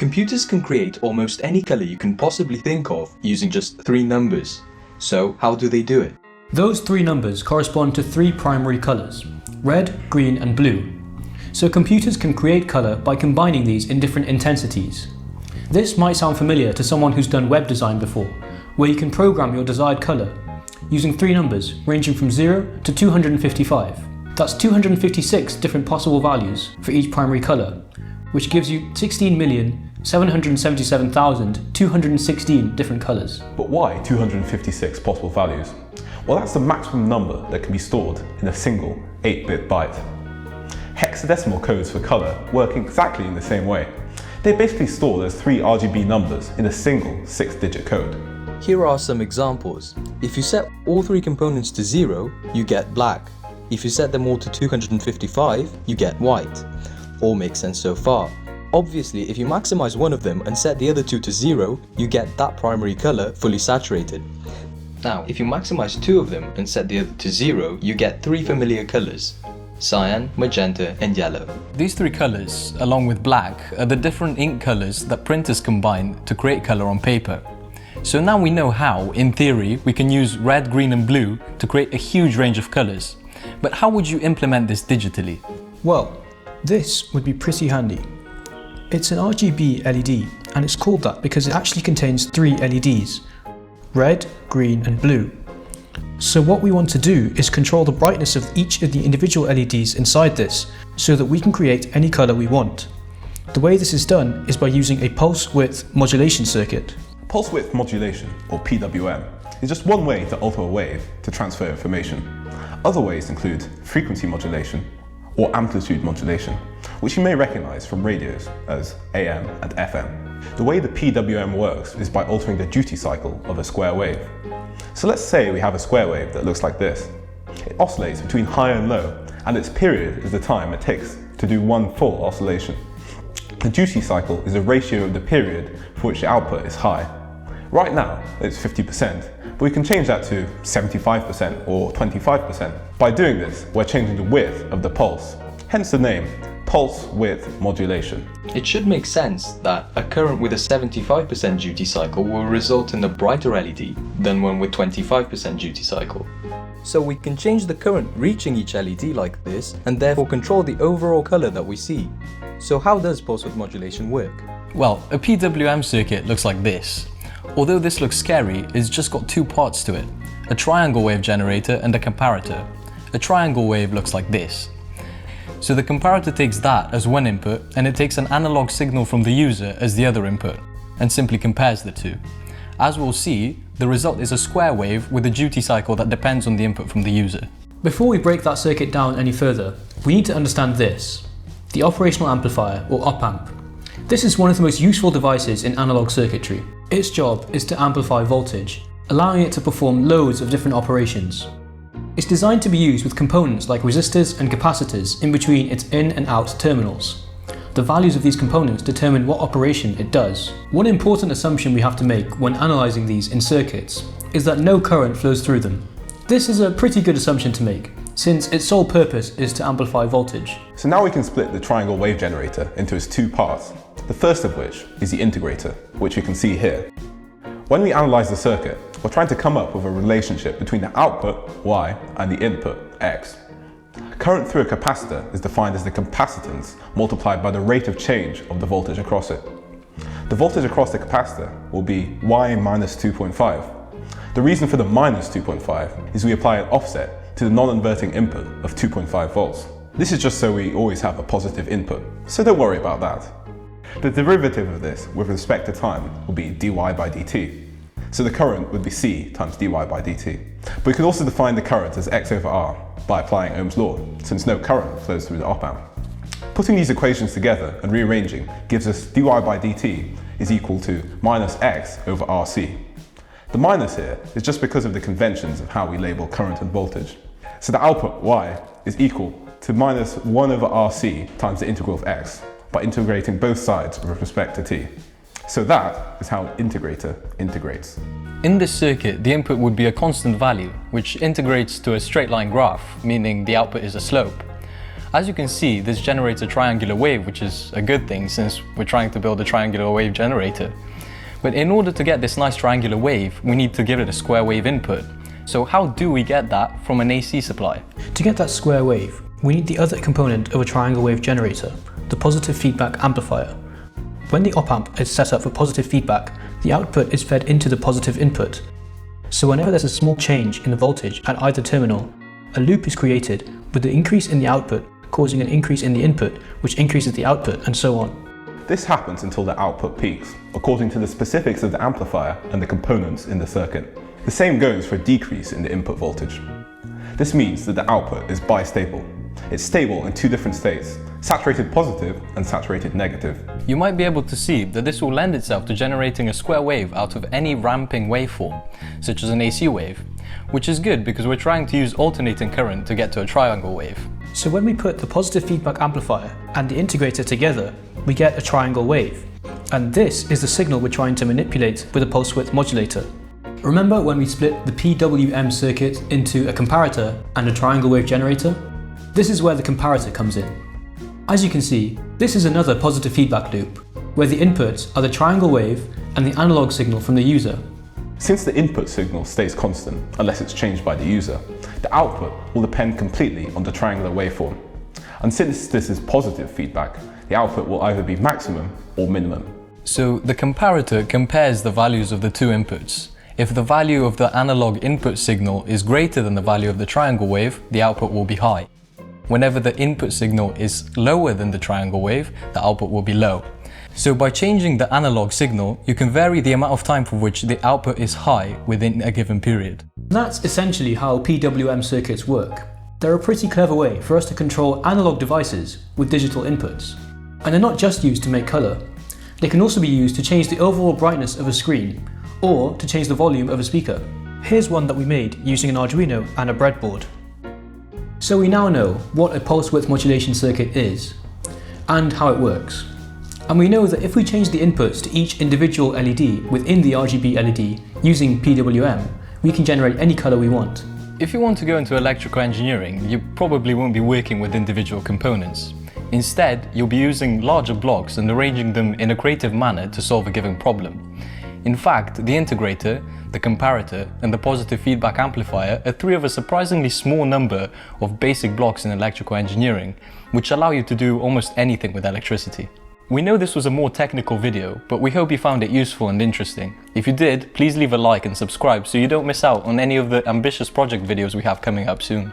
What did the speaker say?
Computers can create almost any color you can possibly think of using just 3 numbers. So how do they do it? Those 3 numbers correspond to 3 primary colors: red, green and blue. So computers can create color by combining these in different intensities. This might sound familiar to someone who's done web design before, where you can program your desired color using 3 numbers ranging from 0 to 255. That's 256 different possible values for each primary color, which gives you 16,777,216 different colors. But why 256 possible values? Well, that's the maximum number that can be stored in a single 8-bit byte. Hexadecimal codes for color work exactly in the same way. They basically store those 3 RGB numbers in a single 6-digit code. Here are some examples. If you set all 3 components to 0, you get black. If you set them all to 255, you get white. All makes sense so far. Obviously, if you maximize one of them and set the other 2 to 0, you get that primary color fully saturated. Now, if you maximize 2 of them and set the other to 0, you get 3 familiar colors: cyan, magenta and yellow. These 3 colors, along with black, are the different ink colors that printers combine to create color on paper. So now we know how, in theory, we can use red, green and blue to create a huge range of colors. But how would you implement this digitally? Well, this would be pretty handy. It's an RGB LED, and it's called that because it actually contains 3 LEDs: red, green and blue. So what we want to do is control the brightness of each of the individual LEDs inside this, so that we can create any color we want. The way this is done is by using a pulse width modulation circuit. Pulse width modulation, or PWM, is just one way to alter a wave to transfer information. Other ways include frequency modulation or amplitude modulation, which you may recognize from radios as AM and FM. The way the PWM works is by altering the duty cycle of a square wave. So let's say we have a square wave that looks like this. It oscillates between high and low, and its period is the time it takes to do one full oscillation. The duty cycle is a ratio of the period for which the output is high. Right now, it's 50%, but we can change that to 75% or 25%. By doing this, we're changing the width of the pulse, hence the name, pulse width modulation. It should make sense that a current with a 75% duty cycle will result in a brighter LED than one with 25% duty cycle. So we can change the current reaching each LED like this, and therefore control the overall color that we see. So how does pulse width modulation work? Well, a PWM circuit looks like this. Although this looks scary, it's just got 2 parts to it: a triangle wave generator and a comparator. A triangle wave looks like this. So the comparator takes that as one input, and it takes an analog signal from the user as the other input, and simply compares the 2. As we'll see, the result is a square wave with a duty cycle that depends on the input from the user. Before we break that circuit down any further, we need to understand this: the operational amplifier, or Opamp. This is one of the most useful devices in analog circuitry. Its job is to amplify voltage, allowing it to perform loads of different operations. It's designed to be used with components like resistors and capacitors in between its in and out terminals. The values of these components determine what operation it does. One important assumption we have to make when analysing these in circuits is that no current flows through them. This is a pretty good assumption to make, since its sole purpose is to amplify voltage. So now we can split the triangle wave generator into its 2 parts, the first of which is the integrator, which you can see here. When we analyse the circuit, we're trying to come up with a relationship between the output, Y, and the input, X. Current through a capacitor is defined as the capacitance multiplied by the rate of change of the voltage across it. The voltage across the capacitor will be Y minus 2.5. The reason for the minus 2.5 is we apply an offset to the non-inverting input of 2.5 volts. This is just so we always have a positive input, so don't worry about that. The derivative of this with respect to time will be dy by dt. So the current would be C times dy by dt. But we can also define the current as x over r by applying Ohm's law, since no current flows through the op-amp. Putting these equations together and rearranging gives us dy by dt is equal to minus x over rc. The minus here is just because of the conventions of how we label current and voltage. So the output y is equal to minus 1 over rc times the integral of x, by integrating both sides with respect to t. So that is how an integrator integrates. In this circuit, the input would be a constant value, which integrates to a straight line graph, meaning the output is a slope. As you can see, this generates a triangular wave, which is a good thing since we're trying to build a triangular wave generator. But in order to get this nice triangular wave, we need to give it a square wave input. So how do we get that from an AC supply? To get that square wave, we need the other component of a triangle wave generator, the positive feedback amplifier. When the op-amp is set up for positive feedback, the output is fed into the positive input. So whenever there's a small change in the voltage at either terminal, a loop is created with the increase in the output causing an increase in the input, which increases the output, and so on. This happens until the output peaks, according to the specifics of the amplifier and the components in the circuit. The same goes for a decrease in the input voltage. This means that the output is bistable. It's stable in two different states, saturated positive and saturated negative. You might be able to see that this will lend itself to generating a square wave out of any ramping waveform, such as an AC wave, which is good because we're trying to use alternating current to get to a triangle wave. So when we put the positive feedback amplifier and the integrator together, we get a triangle wave. And this is the signal we're trying to manipulate with a pulse width modulator. Remember when we split the PWM circuit into a comparator and a triangle wave generator? This is where the comparator comes in. As you can see, this is another positive feedback loop, where the inputs are the triangle wave and the analog signal from the user. Since the input signal stays constant, unless it's changed by the user, the output will depend completely on the triangular waveform. And since this is positive feedback, the output will either be maximum or minimum. So the comparator compares the values of the two inputs. If the value of the analog input signal is greater than the value of the triangle wave, the output will be high. Whenever the input signal is lower than the triangle wave, the output will be low. So by changing the analog signal, you can vary the amount of time for which the output is high within a given period. That's essentially how PWM circuits work. They're a pretty clever way for us to control analog devices with digital inputs. And they're not just used to make colour. They can also be used to change the overall brightness of a screen, or to change the volume of a speaker. Here's one that we made using an Arduino and a breadboard. So we now know what a pulse width modulation circuit is, and how it works. And we know that if we change the inputs to each individual LED within the RGB LED using PWM, we can generate any colour we want. If you want to go into electrical engineering, you probably won't be working with individual components. Instead, you'll be using larger blocks and arranging them in a creative manner to solve a given problem. In fact, the integrator, the comparator, and the positive feedback amplifier are three of a surprisingly small number of basic blocks in electrical engineering, which allow you to do almost anything with electricity. We know this was a more technical video, but we hope you found it useful and interesting. If you did, please leave a like and subscribe so you don't miss out on any of the ambitious project videos we have coming up soon.